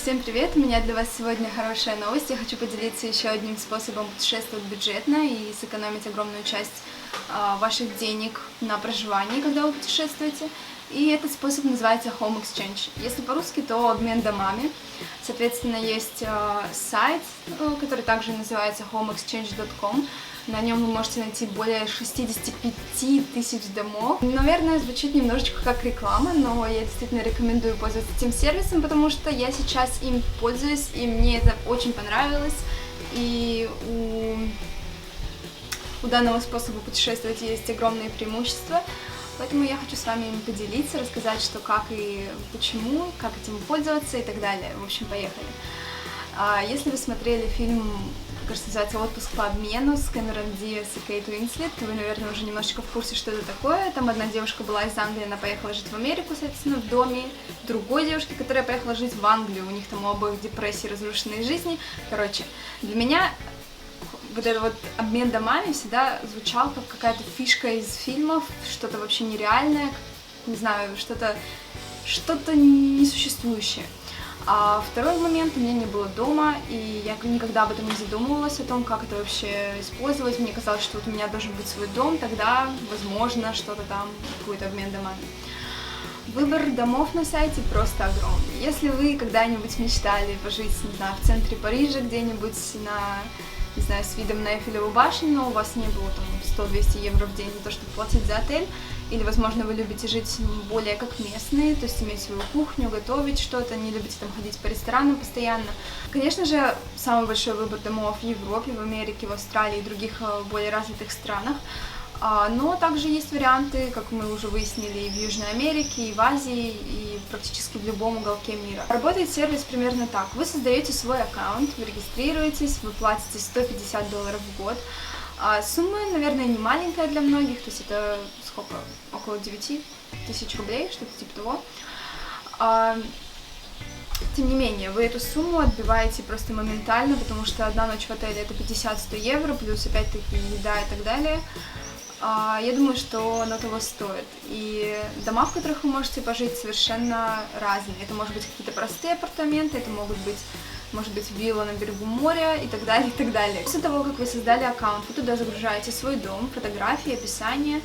Всем привет! У меня для вас сегодня хорошая новость. Я хочу поделиться еще одним способом путешествовать бюджетно и сэкономить огромную часть ваших денег на проживание, когда вы путешествуете. И этот способ называется Home Exchange. Если по-русски, то обмен домами. Соответственно, есть сайт, который также называется homeexchange.com. На нем вы можете найти более 65 тысяч домов. Наверное, звучит немножечко как реклама, но я действительно рекомендую пользоваться этим сервисом, потому что я сейчас им пользуюсь, и мне это очень понравилось. И у данного способа путешествовать есть огромные преимущества. Поэтому я хочу с вами им поделиться, рассказать, что как и почему, как этим пользоваться и так далее. В общем, поехали. Если вы смотрели фильм, кажется, называется «Отпуск по обмену» с Кэмерон Диас и Кейт Уинслет, то вы, наверное, уже немножечко в курсе, что это такое. Там одна девушка была из Англии, она поехала жить в Америку, соответственно, в доме другой девушки, которая поехала жить в Англию. У них там у обоих депрессии, разрушенные жизни. Короче, для меня вот этот вот обмен домами всегда звучал как какая-то фишка из фильмов, что-то вообще нереальное, не знаю, что-то несуществующее. А второй момент, у меня не было дома, и я никогда об этом не задумывалась, о том, как это вообще использовать. Мне казалось, что вот у меня должен быть свой дом, тогда, возможно, что-то там будет обмен домами. Выбор домов на сайте просто огромный. Если вы когда-нибудь мечтали пожить, не знаю, в центре Парижа, где-нибудь не знаю, с видом на Эйфелеву башню, но у вас не было там 100-200 евро в день за то, чтобы платить за отель, или, возможно, вы любите жить более как местные, то есть иметь свою кухню, готовить что-то, не любите там ходить по ресторанам постоянно. Конечно же, самый большой выбор домов в Европе, в Америке, в Австралии и других более развитых странах. Но также есть варианты, как мы уже выяснили, и в Южной Америке, и в Азии, и практически в любом уголке мира. Работает сервис примерно так. Вы создаете свой аккаунт, вы регистрируетесь, вы платите $150 в год. Сумма, наверное, не маленькая для многих, то есть это сколько? Около 9 тысяч рублей, что-то типа того. Тем не менее, вы эту сумму отбиваете просто моментально, потому что одна ночь в отеле это 50-100 евро, плюс опять-таки еда и так далее. Я думаю, что оно того стоит. И дома, в которых вы можете пожить, совершенно разные. Это может быть какие-то простые апартаменты, это может быть вилла на берегу моря и так далее, и так далее. После того, как вы создали аккаунт, вы туда загружаете свой дом, фотографии, описание,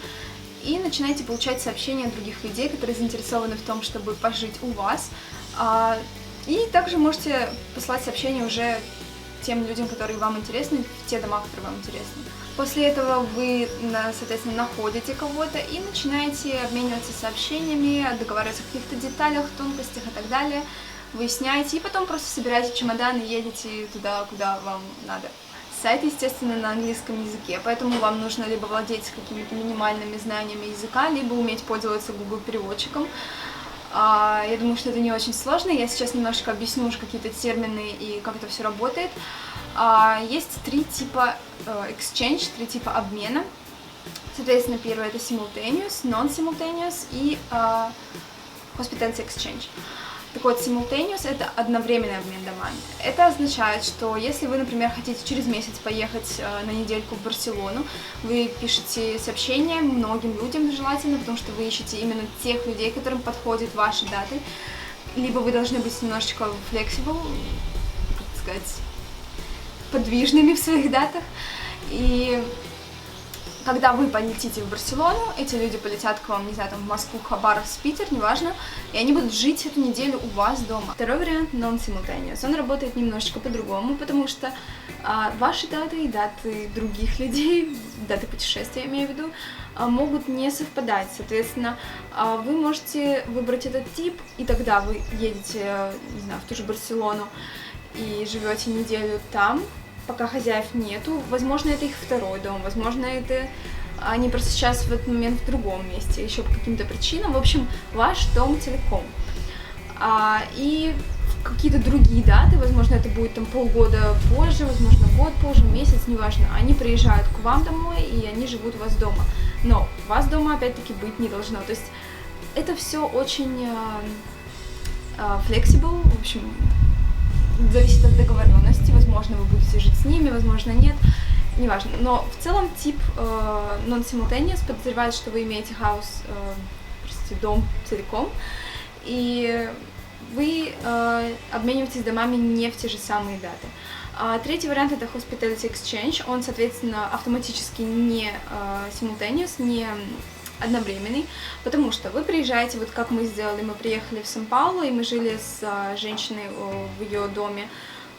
и начинаете получать сообщения от других людей, которые заинтересованы в том, чтобы пожить у вас. И также можете послать сообщения уже тем людям, которые вам интересны, в те дома, которые вам интересны. После этого вы, соответственно, находите кого-то и начинаете обмениваться сообщениями, договариваться о каких-то деталях, тонкостях и так далее, выясняете, и потом просто собираете чемодан и едете туда, куда вам надо. Сайт, естественно, на английском языке, поэтому вам нужно либо владеть какими-то минимальными знаниями языка, либо уметь пользоваться Google переводчиком. Я думаю, что это не очень сложно. Я сейчас немножко объясню уже какие-то термины и как это все работает. Есть три типа exchange, три типа обмена. Соответственно, первый это simultaneous, non-simultaneous и hospitality exchange. Так вот, simultaneous — это одновременный обмен домами. Это означает, что если вы, например, хотите через месяц поехать на недельку в Барселону, вы пишете сообщение многим людям желательно, потому что вы ищете именно тех людей, которым подходят ваши даты, либо вы должны быть немножечко flexible, как сказать, подвижными в своих датах. И когда вы полетите в Барселону, эти люди полетят к вам, не знаю, там в Москву, Хабаровск, Питер, неважно, и они будут жить эту неделю у вас дома. Второй вариант non-simultaneous. Он работает немножечко по-другому, потому что ваши даты и даты других людей, даты путешествия, я имею в виду, могут не совпадать. Соответственно, вы можете выбрать этот тип, и тогда вы едете, не знаю, в ту же Барселону и живете неделю там, пока хозяев нету. Возможно, это их второй дом, возможно, это они просто сейчас в этот момент в другом месте, еще по каким-то причинам. В общем, ваш дом целиком. И в какие-то другие даты, возможно, это будет там полгода позже, возможно, год позже, месяц, неважно, они приезжают к вам домой, и они живут у вас дома. Но у вас дома, опять-таки, быть не должно. То есть это все очень flexible, в общем, зависит от договоренности, возможно, вы будете жить с ними, возможно, нет, неважно. Но в целом тип non-simultaneous подозревает, что вы имеете дом целиком, и вы обмениваетесь домами не в те же самые даты. Третий вариант — это Hospitality Exchange, он, соответственно, автоматически не simultaneous, не одновременный, потому что вы приезжаете, вот как мы сделали, мы приехали в Сан-Паулу, и мы жили с женщиной в ее доме.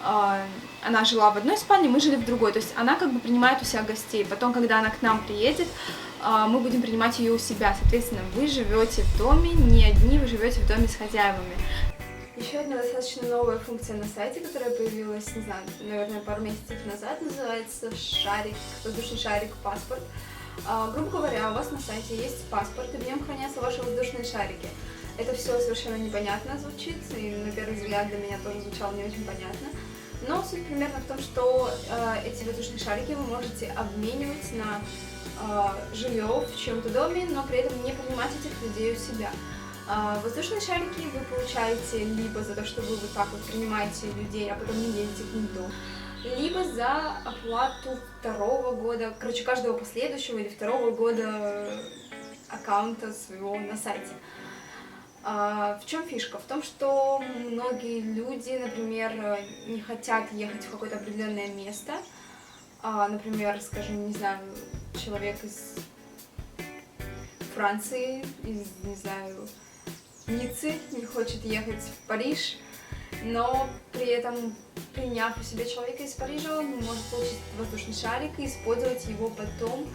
Она жила в одной спальне, мы жили в другой, то есть она как бы принимает у себя гостей. Потом, когда она к нам приедет, мы будем принимать ее у себя. Соответственно, вы живете в доме не одни, вы живете в доме с хозяевами. Еще одна достаточно новая функция на сайте, которая появилась, не знаю, наверное, пару месяцев назад, называется шарик, воздушный шарик, паспорт. Грубо говоря, у вас на сайте есть паспорт, и в нем хранятся ваши воздушные шарики. Это все совершенно непонятно звучит, и на первый взгляд для меня тоже звучало не очень понятно. Но суть примерно в том, что эти воздушные шарики вы можете обменивать на жилье в чьем-то доме, но при этом не принимать этих людей у себя. Воздушные шарики вы получаете либо за то, что вы вот так вот принимаете людей, а потом не едете к ним в дом, либо за оплату второго года, короче, каждого последующего или второго года аккаунта своего на сайте. В чем фишка? В том, что многие люди, например, не хотят ехать в какое-то определенное место. Например, скажем, не знаю, человек из Франции, из, не знаю, Ниццы не хочет ехать в Париж, но при этом, приняв у себя человека из Парижа, он может получить воздушный шарик и использовать его потом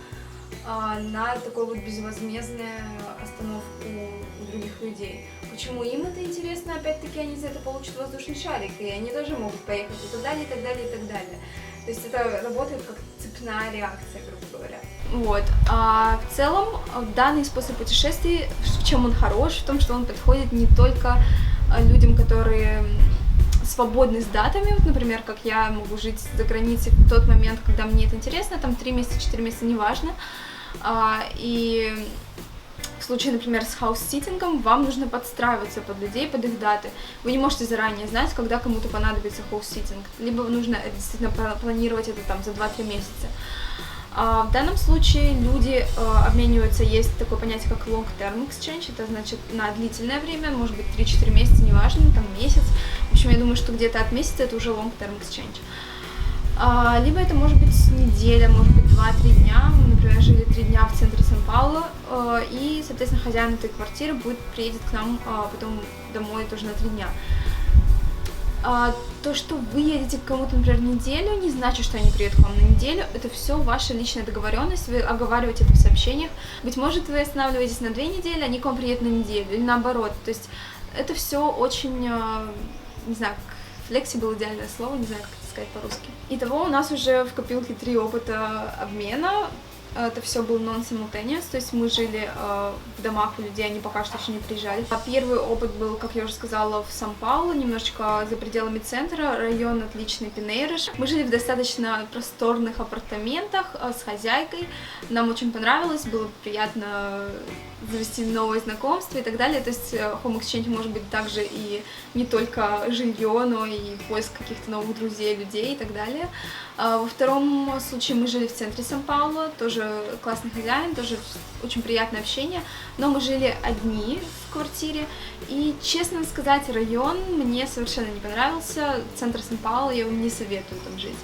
на такой вот безвозмездную остановку у других людей. Почему им это интересно? Опять-таки они за это получат воздушный шарик, и они тоже могут поехать и так далее, и так далее, и так далее. То есть это работает как цепная реакция, грубо говоря. Вот. В целом, данный способ путешествий, чем он хорош, в том, что он подходит не только людям, которые свободны с датами, вот, например, как я могу жить за границей в тот момент, когда мне это интересно, там 3 месяца, 4 месяца, неважно. И в случае, например, с хаус-ситингом вам нужно подстраиваться под людей, под их даты. Вы не можете заранее знать, когда кому-то понадобится хаус-ситинг, либо нужно действительно планировать это там за 2-3 месяца. В данном случае люди обмениваются, есть такое понятие, как long-term exchange, это значит на длительное время, может быть 3-4 месяца, неважно, там месяц. В общем, я думаю, что где-то от месяца это уже long-term exchange. Либо это может быть неделя, может быть 2-3 дня. Мы, например, жили 3 дня в центре Сан-Паулу, и, соответственно, хозяин этой квартиры приедет к нам потом домой тоже на 3 дня. То, что вы едете к кому-то, например, неделю, не значит, что они приедут к вам на неделю. Это все ваша личная договоренность, вы оговариваете это в сообщениях. Быть может, вы останавливаетесь на 2 недели, они к вам приедут на неделю, или наоборот. То есть это все очень, не знаю, flexible, идеальное слово, не знаю, как это сказать по-русски. Итого у нас уже в копилке 3 опыта обмена. Это все был non-simultaneous, то есть мы жили в домах у людей, они пока что еще не приезжали. Первый опыт был, как я уже сказала, в Сан-Паулу, немножечко за пределами центра, район отличный Пинейриш. Мы жили в достаточно просторных апартаментах с хозяйкой, нам очень понравилось, было приятно завести новые знакомства и так далее. То есть home exchange может быть также и не только жилье, но и поиск каких-то новых друзей, людей и так далее. Во втором случае мы жили в центре Сан-Паулу, тоже классный хозяин, тоже очень приятное общение, но мы жили одни в квартире, и, честно сказать, район мне совершенно не понравился, центр Сан-Паулу, я вам не советую там жить.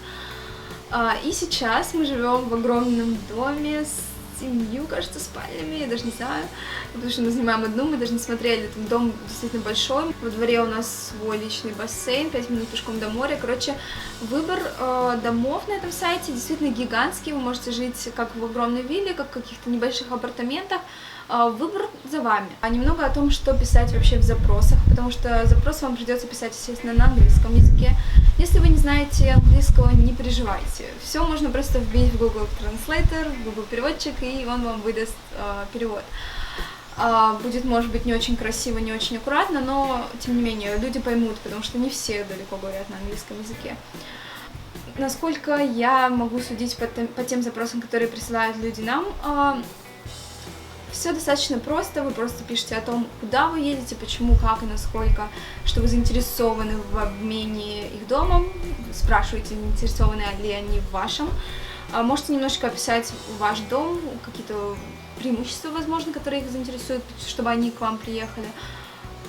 И сейчас мы живем в огромном доме с 7, кажется, спальнями, я даже не знаю, потому что мы занимаем одну, мы даже не смотрели, этот дом действительно большой, во дворе у нас свой личный бассейн, 5 минут пешком до моря, короче, выбор домов на этом сайте действительно гигантский, вы можете жить как в огромной вилле, как в каких-то небольших апартаментах, выбор за вами. А немного о том, что писать вообще в запросах, потому что запрос вам придется писать, естественно, на английском языке. Если вы не знаете английского, не переживайте. Все можно просто вбить в Google Translator, в Google переводчик, и он вам выдаст перевод. Будет, может быть, не очень красиво, не очень аккуратно, но, тем не менее, люди поймут, потому что не все далеко говорят на английском языке. Насколько я могу судить по тем запросам, которые присылают люди нам, все достаточно просто, вы просто пишете о том, куда вы едете, почему, как и насколько, что вы заинтересованы в обмене их домом, спрашиваете, заинтересованы ли они в вашем. Можете немножко описать ваш дом, какие-то преимущества, возможно, которые их заинтересуют, чтобы они к вам приехали.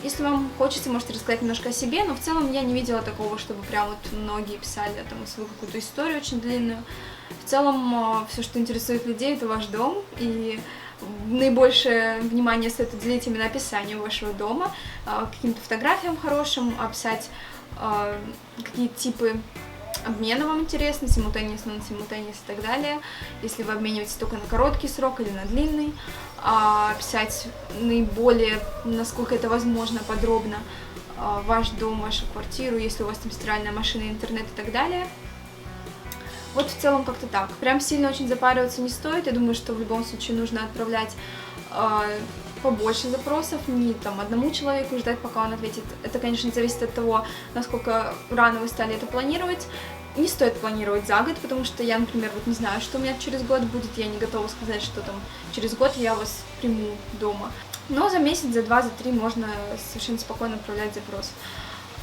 Если вам хочется, можете рассказать немножко о себе, но в целом я не видела такого, чтобы прям вот многие писали там свою какую-то историю очень длинную. В целом, все, что интересует людей, это ваш дом, и наибольшее внимание стоит уделить именно описанию вашего дома, каким-то фотографиям хорошим, описать, какие типы обмена вам интересны, simultaneous, non-simultaneous и так далее. Если вы обмениваетесь только на короткий срок или на длинный, описать наиболее, насколько это возможно, подробно ваш дом, вашу квартиру, если у вас там стиральная машина, интернет и так далее. Вот в целом как-то так. Прям сильно очень запариваться не стоит. Я думаю, что в любом случае нужно отправлять побольше запросов, не там одному человеку ждать, пока он ответит. Это, конечно, зависит от того, насколько рано вы стали это планировать. Не стоит планировать за год, потому что я, например, вот не знаю, что у меня через год будет, я не готова сказать, что там через год я вас приму дома. Но за месяц, за 2, за 3 можно совершенно спокойно отправлять запрос.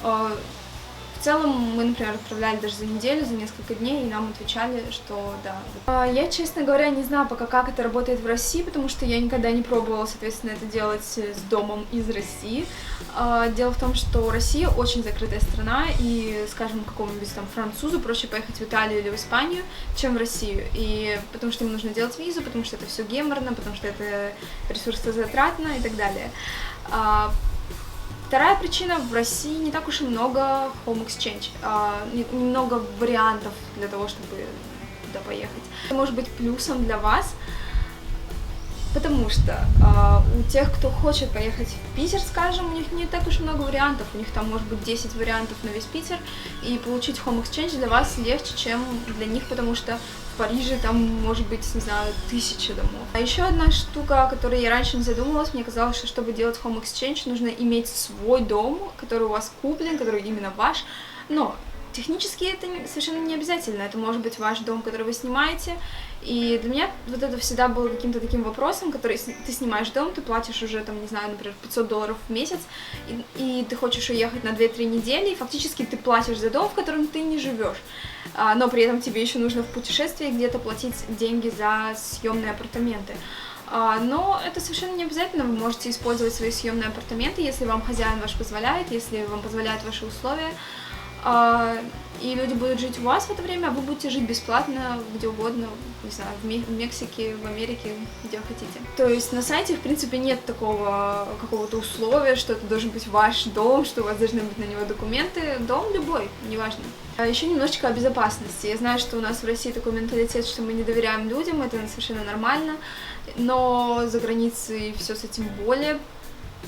В целом мы, например, отправляли даже за неделю, за несколько дней, и нам отвечали, что да. Я, честно говоря, не знаю пока, как это работает в России, потому что я никогда не пробовала, соответственно, это делать с домом из России. Дело в том, что Россия очень закрытая страна, и, скажем, какому-нибудь там французу проще поехать в Италию или в Испанию, чем в Россию. И потому что ему нужно делать визу, потому что это все геморно, потому что это ресурсозатратно и так далее. Вторая причина: в России не так уж и много home exchange, немного вариантов для того, чтобы туда поехать. Это может быть плюсом для вас, потому что у тех, кто хочет поехать в Питер, скажем, у них не так уж много вариантов, у них там может быть 10 вариантов на весь Питер, и получить home exchange для вас легче, чем для них, потому что в Париже там может быть, не знаю, 1000 домов. А еще одна штука, о которой я раньше не задумывалась, мне казалось, что чтобы делать home exchange, нужно иметь свой дом, который у вас куплен, который именно ваш, но технически это совершенно не обязательно, это может быть ваш дом, который вы снимаете, и для меня вот это всегда было каким-то таким вопросом, который ты снимаешь дом, ты платишь уже, там, не знаю, например, $500 в месяц, и ты хочешь уехать на 2-3 недели, и фактически ты платишь за дом, в котором ты не живешь, но при этом тебе еще нужно в путешествии где-то платить деньги за съемные апартаменты. Но это совершенно не обязательно, вы можете использовать свои съемные апартаменты, если вам хозяин ваш позволяет, если вам позволяют ваши условия, и люди будут жить у вас в это время, а вы будете жить бесплатно где угодно, не знаю, в Мексике, в Америке, где вы хотите. То есть на сайте, в принципе, нет такого какого-то условия, что это должен быть ваш дом, что у вас должны быть на него документы. Дом любой, неважно. Еще немножечко о безопасности. Я знаю, что у нас в России такой менталитет, что мы не доверяем людям, это совершенно нормально, но за границей все с этим более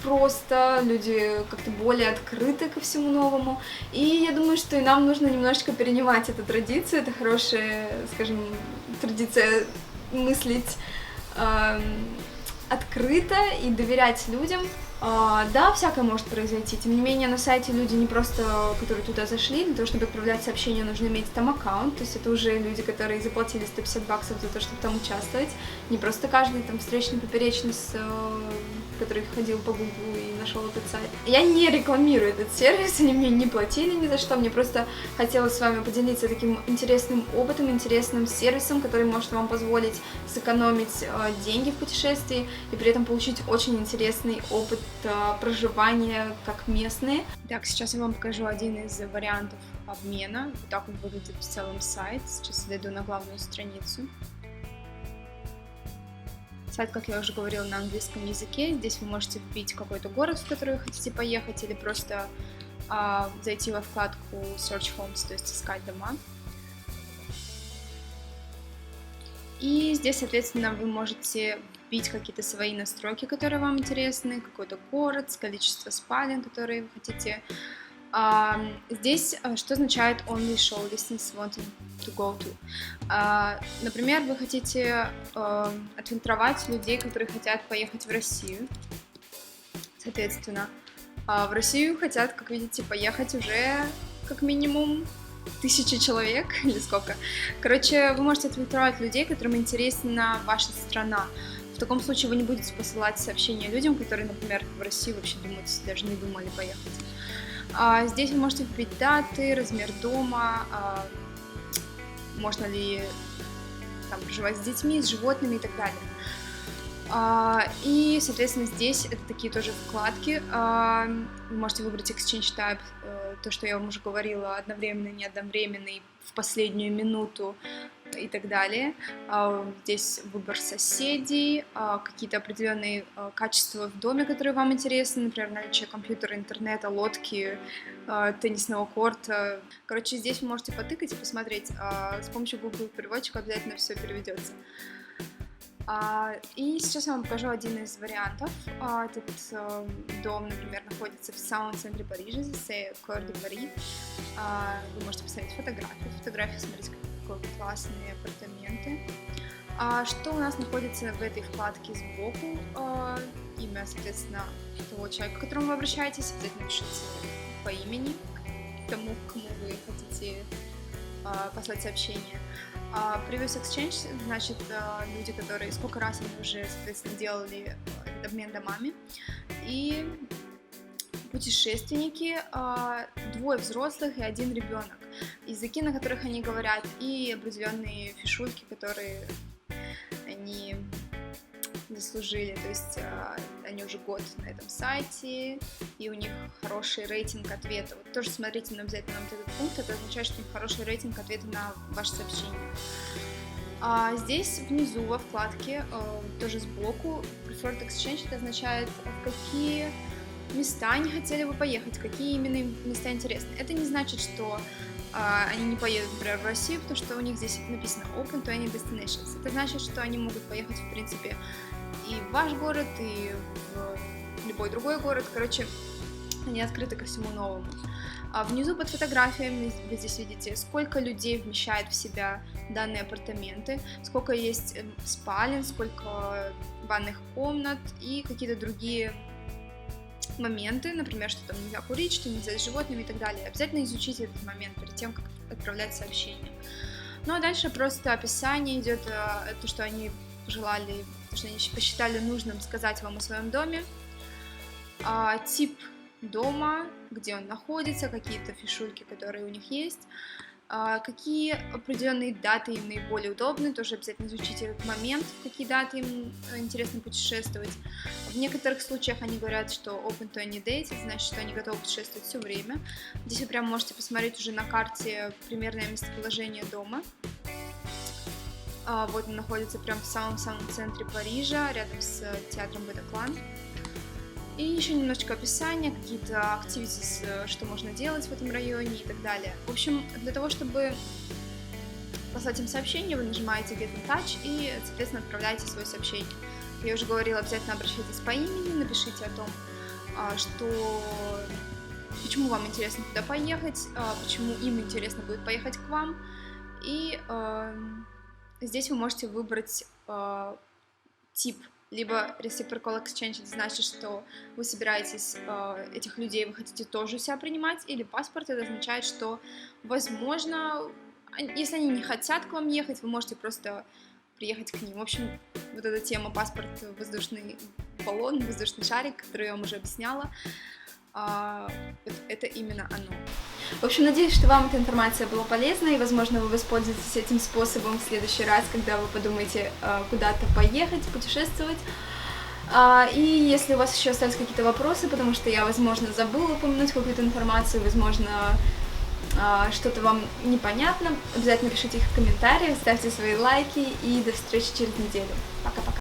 просто, люди как-то более открыты ко всему новому, и я думаю, что и нам нужно немножечко перенимать эту традицию, это хорошая, скажем, традиция мыслить открыто и доверять людям. Да, всякое может произойти, тем не менее на сайте люди не просто, которые туда зашли, для того, чтобы отправлять сообщения, нужно иметь там аккаунт, то есть это уже люди, которые заплатили $150 за то, чтобы там участвовать, не просто каждый там встречный поперечный, который ходил по Гуглу и нашел этот сайт. Я не рекламирую этот сервис, они мне не платили ни за что, мне просто хотелось с вами поделиться таким интересным опытом, интересным сервисом, который может вам позволить сэкономить деньги в путешествии и при этом получить очень интересный опыт проживания как местные. Так, сейчас я вам покажу один из вариантов обмена. Вот так вот выглядит в целом сайт. Сейчас я дойду на главную страницу. Сайт, как я уже говорила, на английском языке. Здесь вы можете вбить какой-то город, в который вы хотите поехать, или просто зайти во вкладку Search Homes, то есть искать дома. И здесь, соответственно, вы можете вбить какие-то свои настройки, которые вам интересны, какой-то город, количество спален, которые вы хотите. Здесь что означает only show listings wanting to go to. Например, вы хотите отфильтровать людей, которые хотят поехать в Россию. Соответственно, в Россию хотят, как видите, поехать уже как минимум 1000 человек или сколько. Короче, вы можете отфильтровать людей, которым интересна ваша страна. В таком случае вы не будете посылать сообщения людям, которые, например, в Россию вообще думают, даже не думали поехать. Здесь вы можете вбить даты, размер дома, можно ли там проживать с детьми, с животными и так далее. И, соответственно, здесь это такие тоже вкладки. Вы можете выбрать Exchange Type, то, что я вам уже говорила, одновременный, не одновременный, в последнюю минуту и так далее. Здесь выбор соседей, какие-то определенные качества в доме, которые вам интересны, например, наличие компьютера, интернета, лодки, теннисного корта. Короче, здесь вы можете потыкать и посмотреть. С помощью Google переводчика обязательно все переведется. И сейчас я вам покажу один из вариантов. Этот дом, например, находится в самом центре Парижа, здесь Cœur de Paris. Вы можете посмотреть фотографии, смотрите, какие классные апартаменты. Что у нас находится в этой вкладке сбоку? Имя, соответственно, того человека, к которому вы обращаетесь. Обязательно пишите по имени, к тому, кому вы хотите послать сообщение. Previous Exchange, значит, люди, которые сколько раз они уже, соответственно, делали этот обмен домами. И путешественники, 2 взрослых и 1 ребенок. Языки, на которых они говорят, и определенные фишульки, которые они заслужили. То есть они уже год на этом сайте, и у них хороший рейтинг ответа. Вот тоже смотрите обязательно на вот этот пункт, это означает, что у них хороший рейтинг ответа на ваше сообщение. Здесь внизу во вкладке, тоже сбоку, Preferred Exchange, это означает, в какие места они хотели бы поехать, какие именно им места интересны. Это не значит, что они не поедут, например, в Россию, потому что у них здесь написано Open to any destinations. Это значит, что они могут поехать, в принципе, и в ваш город, и в любой другой город. Короче, они открыты ко всему новому. Внизу под фотографиями вы здесь видите, сколько людей вмещает в себя данные апартаменты, сколько есть спален, сколько ванных комнат и какие-то другие моменты, например, что там нельзя курить, что нельзя с животными и так далее. Обязательно изучите этот момент перед тем, как отправлять сообщение. Ну а дальше просто описание идет, то, что они пожелали, то, что они посчитали нужным сказать вам о своем доме, тип дома, где он находится, какие-то фишульки, которые у них есть, какие определенные даты им наиболее удобны, тоже обязательно изучите этот момент, в какие даты им интересно путешествовать. В некоторых случаях они говорят, что open to any date, это значит, что они готовы путешествовать все время. Здесь вы прямо можете посмотреть уже на карте примерное местоположение дома. Вот он находится прямо в самом-самом центре Парижа, рядом с театром Bataclan. И еще немножечко описания, какие-то activities, что можно делать в этом районе и так далее. В общем, для того, чтобы послать им сообщение, вы нажимаете Get in Touch и, соответственно, отправляете свое сообщение. Я уже говорила, обязательно обращайтесь по имени, напишите о том, почему вам интересно туда поехать, почему им интересно будет поехать к вам. И здесь вы можете выбрать тип. Либо reciprocal exchange, это значит, что вы собираетесь этих людей, вы хотите тоже у себя принимать, или паспорт, это означает, что, возможно, если они не хотят к вам ехать, вы можете просто приехать к ним. В общем, вот эта тема паспорт, воздушный баллон, воздушный шарик, который я вам уже объясняла, это именно оно. В общем, надеюсь, что вам эта информация была полезна, и, возможно, вы воспользуетесь этим способом в следующий раз, когда вы подумаете куда-то поехать, путешествовать. И если у вас еще остались какие-то вопросы, потому что я, возможно, забыла упомянуть какую-то информацию, возможно, что-то вам непонятно, обязательно пишите их в комментариях, ставьте свои лайки, и до встречи через неделю. Пока-пока!